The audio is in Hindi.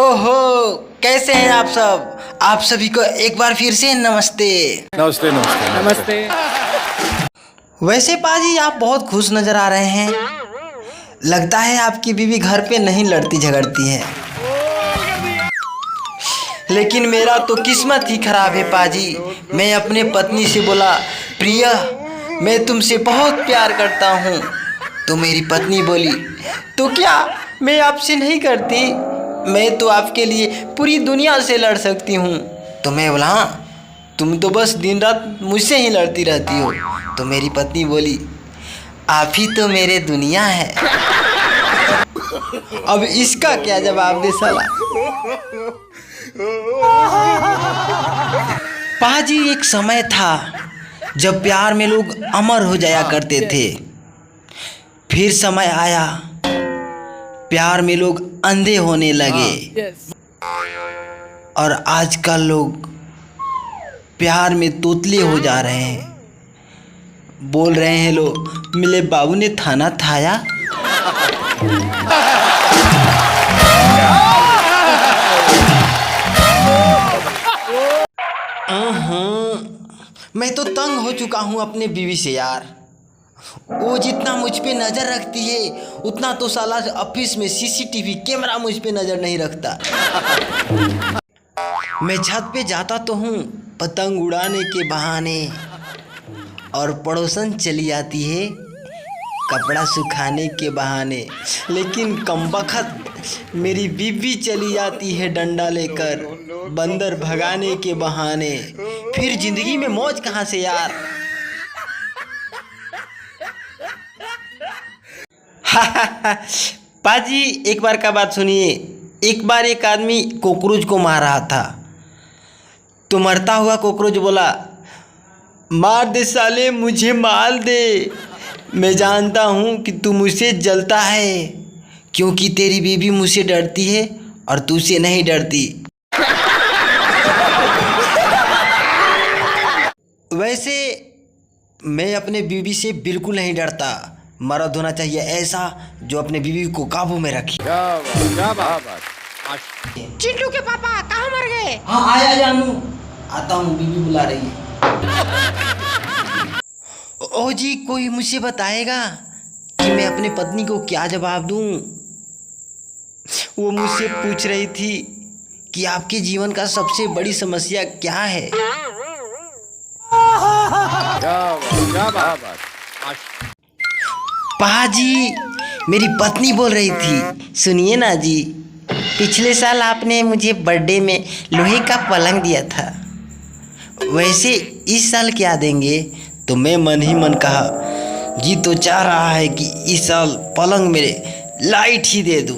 ओहो, कैसे हैं आप सब। आप सभी को एक बार फिर से नमस्ते। नमस्ते नमस्ते नमस्ते। वैसे पाजी आप बहुत खुश नजर आ रहे हैं। लगता है आपकी बीवी घर पे नहीं लड़ती झगड़ती है। लेकिन मेरा तो किस्मत ही खराब है पाजी। मैं अपने पत्नी से बोला, प्रिया मैं तुमसे बहुत प्यार करता हूँ। तो मेरी पत्नी बोली, तो क्या मैं आपसे नहीं करती? मैं तो आपके लिए पूरी दुनिया से लड़ सकती हूँ। तो मैं बोला, हाँ तुम तो बस दिन रात मुझसे ही लड़ती रहती हो। तो मेरी पत्नी बोली, आप ही तो मेरे दुनिया है। अब इसका क्या जवाब दे साला। पाजी एक समय था जब प्यार में लोग अमर हो जाया करते थे। फिर समय आया प्यार में लोग अंधे होने लगे। और आजकल लोग प्यार में तोतले हो जा रहे हैं। बोल रहे हैं लोग, मिले बाबू ने थाना थाया। मैं तो तंग हो चुका हूँ अपने बीवी से यार। वो जितना मुझ पे नज़र रखती है उतना तो साला ऑफिस में सीसीटीवी कैमरा मुझ पे नज़र नहीं रखता। मैं छत पे जाता तो हूँ पतंग उड़ाने के बहाने, और पड़ोसन चली आती है कपड़ा सुखाने के बहाने। लेकिन कमबख्त मेरी बीवी चली जाती है डंडा लेकर बंदर भगाने के बहाने। फिर जिंदगी में मौज कहाँ से यार। पाजी एक बार का बात सुनिए। एक बार एक आदमी कॉकरोच को मार रहा था। तो मरता हुआ कॉकरोच बोला, मार दे साले, मुझे मार दे। मैं जानता हूँ कि तू मुझसे जलता है, क्योंकि तेरी बीवी मुझसे डरती है और तुझसे नहीं डरती। वैसे मैं अपने बीवी से बिल्कुल नहीं डरता। मर्द होना चाहिए ऐसा जो अपने बीवी को काबू में रखे। क्या बात। चिंटू के पापा कहाँ मर गए? हाँ आया जानू, आता हूँ, बीवी बुला रही है। ओ जी, कोई मुझे बताएगा कि मैं अपनी पत्नी को क्या जवाब दूं? वो मुझसे पूछ रही थी कि आपके जीवन का सबसे बड़ी समस्या क्या है। क्या बात। पाजी मेरी पत्नी बोल रही थी, सुनिए ना जी, पिछले साल आपने मुझे बर्थडे में लोहे का पलंग दिया था, वैसे इस साल क्या देंगे? तो मैं मन ही मन कहा, जी तो चाह रहा है कि इस साल पलंग मेरे लाइट ही दे दूं।